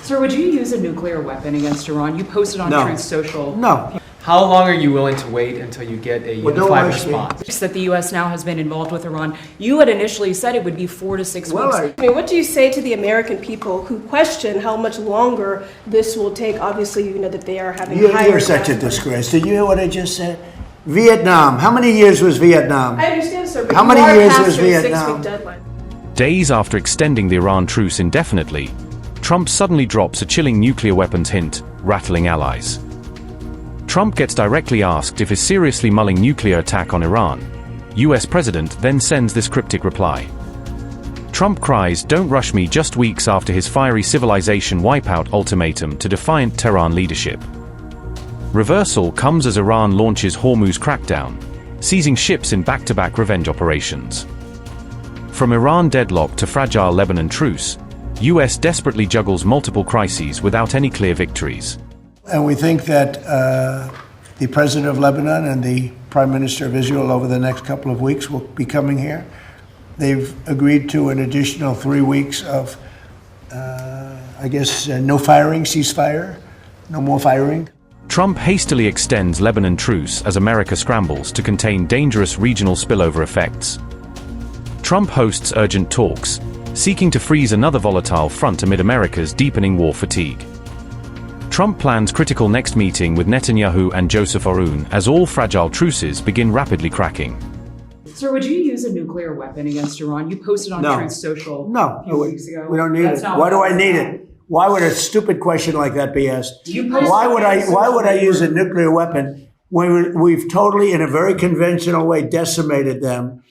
Sir, would you use a nuclear weapon against Iran? You posted on Truth Social. No. How long are you willing to wait until you get a unified response? That the U.S. now has been involved with Iran. You had initially said it would be 4 to 6 weeks. I mean, what do you say to the American people who question how much longer this will take? Obviously, you know that they are having higher. You're such a disgrace. Did you hear what I just said? Vietnam. How many years was Vietnam? I understand, sir, but how many years was Vietnam? Days after extending the Iran truce indefinitely, Trump suddenly drops a chilling nuclear weapons hint, rattling allies. Trump gets directly asked if he's seriously mulling nuclear attack on Iran. US President then sends this cryptic reply. Trump cries, "Don't rush me," just weeks after his fiery civilization wipeout ultimatum to defiant Tehran leadership. Reversal comes as Iran launches Hormuz crackdown, seizing ships in back-to-back revenge operations. From Iran deadlock to fragile Lebanon truce, US desperately juggles multiple crises without any clear victories. And we think that the president of Lebanon and the prime minister of Israel over the next couple of weeks will be coming here. They've agreed to an additional 3 weeks of, no firing, ceasefire, no more firing. Trump hastily extends Lebanon truce as America scrambles to contain dangerous regional spillover effects. Trump hosts urgent talks, seeking to freeze another volatile front amid America's deepening war fatigue. Trump plans critical next meeting with Netanyahu and Joseph Aoun as all fragile truces begin rapidly cracking. Sir, would you use a nuclear weapon against Iran? You posted on Truth Social a few weeks ago. We don't need it. Why do I need it? Why would a stupid question like that be asked? Why would I use a nuclear weapon when we've totally, in a very conventional way, decimated them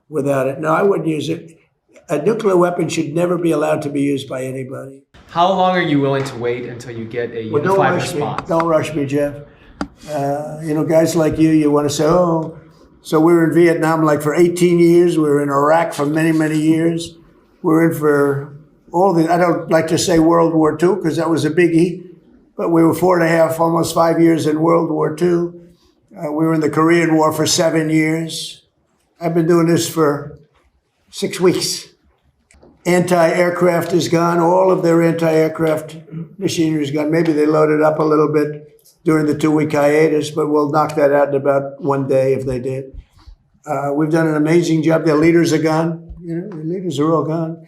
without it? No, I wouldn't use it. A nuclear weapon should never be allowed to be used by anybody. How long are you willing to wait until you get a unified response? Don't rush me, Jeff. Guys like you want to say, oh, so we were in Vietnam like for 18 years. We were in Iraq for many, many years. We're in for I don't like to say World War II because that was a biggie, but we were 4.5, almost 5 years in World War II. We were in the Korean War for 7 years. I've been doing this for 6 weeks. Anti-aircraft is gone. All of their anti-aircraft machinery is gone. Maybe they loaded up a little bit during the 2-week hiatus, but we'll knock that out in about 1 day if they did. We've done an amazing job. Their leaders are gone. The leaders are all gone.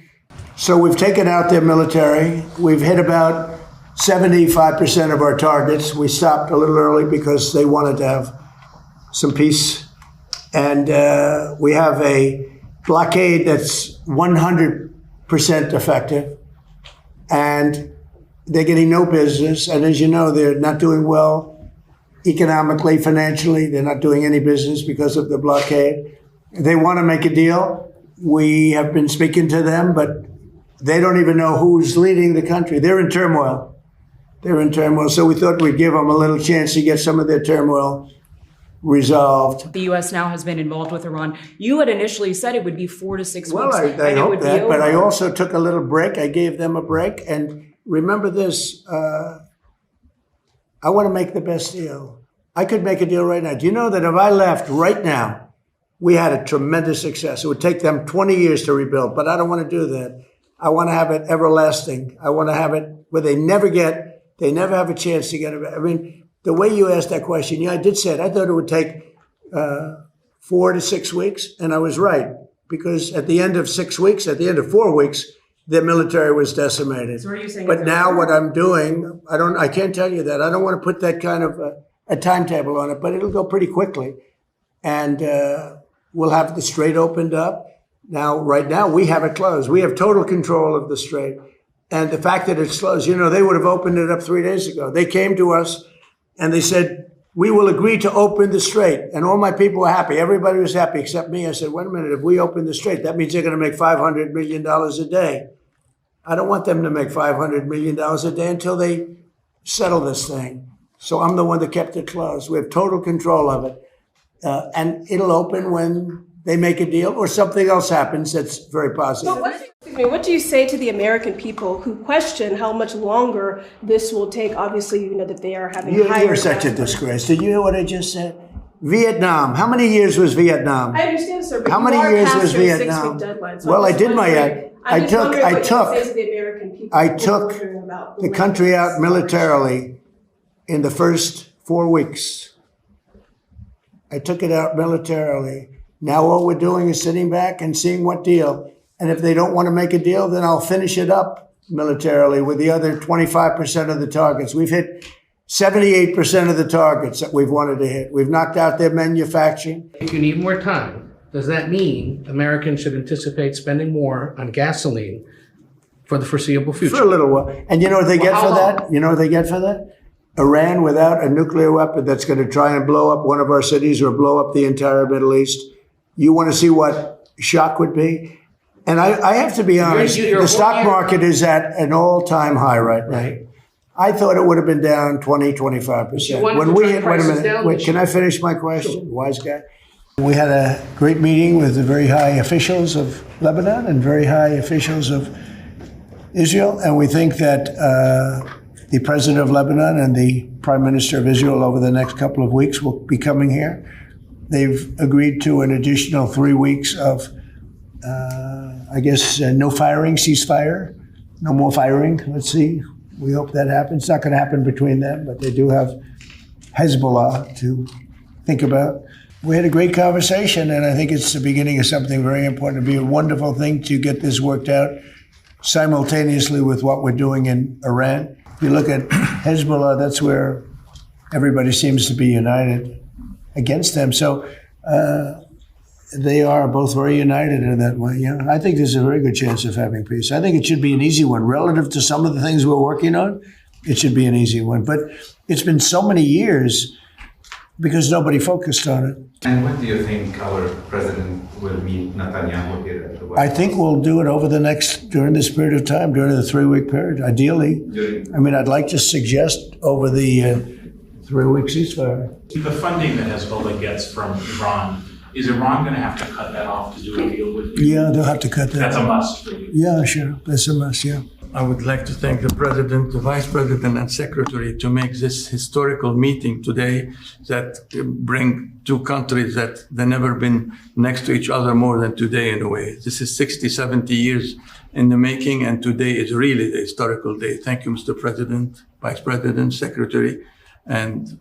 So we've taken out their military. We've hit about 75% of our targets. We stopped a little early because they wanted to have some peace. And we have a blockade that's 100% effective, and they're getting no business. And as you know, they're not doing well economically, financially. They're not doing any business because of the blockade. They want to make a deal. We have been speaking to them, but they don't even know who's leading the country. They're in turmoil. So we thought we'd give them a little chance to get some of their turmoil resolved. The U.S. now has been involved with Iran. You had initially said it would be 4 to 6 weeks. Well, I hope that, but I also took a little break. I gave them a break. And remember this, I want to make the best deal. I could make a deal right now. Do you know that if I left right now, we had a tremendous success. It would take them 20 years to rebuild, but I don't want to do that. I want to have it everlasting. I want to have it where they never have a chance to get it. I mean, the way you asked that question, I did say it. I thought it would take 4 to 6 weeks, and I was right. Because at the end of 6 weeks, at the end of 4 weeks, their military was decimated. So what are you saying? But now what I'm doing, I can't tell you that. I don't want to put that kind of a timetable on it, but it'll go pretty quickly. And we'll have the Strait opened up. Now, right now, we have it closed. We have total control of the Strait. And the fact that it's closed, they would have opened it up 3 days ago. They came to us and they said, we will agree to open the Strait. And all my people were happy. Everybody was happy except me. I said, wait a minute, if we open the Strait, that means they're going to make $500 million a day. I don't want them to make $500 million a day until they settle this thing. So I'm the one that kept it closed. We have total control of it. And it'll open when they make a deal or something else happens that's very positive. What do you say to the American people who question how much longer this will take? Obviously, you know that they are having higher. You're such a disgrace. Did you hear what I just said? Vietnam. How many years was Vietnam? I understand, sir. But how many years was Vietnam? Deadline, so well, I did I'm just wondering what you took say to the American people I who are took wondering about the way country out this militarily in the first 4 weeks. I took it out militarily. Now all we're doing is sitting back and seeing what deal. And if they don't want to make a deal, then I'll finish it up militarily with the other 25% of the targets. We've hit 78% of the targets that we've wanted to hit. We've knocked out their manufacturing. If you need more time, does that mean Americans should anticipate spending more on gasoline for the foreseeable future? For a little while. And you know what they get how for long? that? You know what they get for that? Iran without a nuclear weapon that's going to try and blow up one of our cities or blow up the entire Middle East. You want to see what shock would be? And I have to be honest, the stock market is at an all-time high right now. Right. I thought it would have been down 20, 25%. wanted When to we try hit, wait a prices minute, down wait, this can I finish my question? Wise guy. We had a great meeting with the very high officials of Lebanon and very high officials of Israel, and we think that the president of Lebanon and the prime minister of Israel over the next couple of weeks will be coming here. They've agreed to an additional 3 weeks of, no firing, ceasefire, no more firing. Let's see. We hope that happens. It's not going to happen between them, but they do have Hezbollah to think about. We had a great conversation, and I think it's the beginning of something very important. It'd be a wonderful thing to get this worked out simultaneously with what we're doing in Iran. If you look at Hezbollah, that's where everybody seems to be united against them. So they are both very united in that way. Yeah, I think there's a very good chance of having peace. I think it should be an easy one. Relative to some of the things we're working on, it should be an easy one. But it's been so many years because nobody focused on it. And when do you think our president will meet Netanyahu here at the White I House? think we'll do it during this period of time, during the 3-week period, ideally. I'd like to suggest over the 3-week ceasefire. The funding that Hezbollah gets from Iran, is Iran going to have to cut that off to do a deal with you? Yeah, they'll have to cut that. That's a must for you. Yeah, sure. That's a must, yeah. I would like to thank the President, the Vice President, and Secretary to make this historical meeting today that bring two countries that they've never been next to each other more than today in a way. This is 60, 70 years in the making, and today is really the historical day. Thank you, Mr. President, Vice President, Secretary, and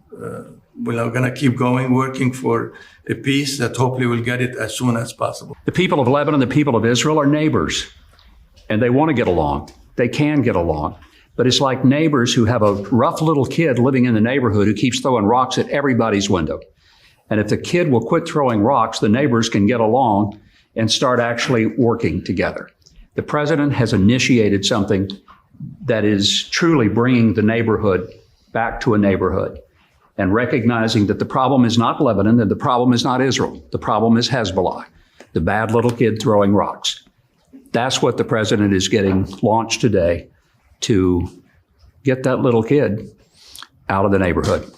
we're going to keep going, working for a peace that hopefully we'll get it as soon as possible. The people of Lebanon, the people of Israel are neighbors, and they want to get along. They can get along. But it's like neighbors who have a rough little kid living in the neighborhood who keeps throwing rocks at everybody's window. And if the kid will quit throwing rocks, the neighbors can get along and start actually working together. The president has initiated something that is truly bringing the neighborhood back to a neighborhood and recognizing that the problem is not Lebanon and the problem is not Israel. The problem is Hezbollah, the bad little kid throwing rocks. That's what the president is getting launched today to get that little kid out of the neighborhood.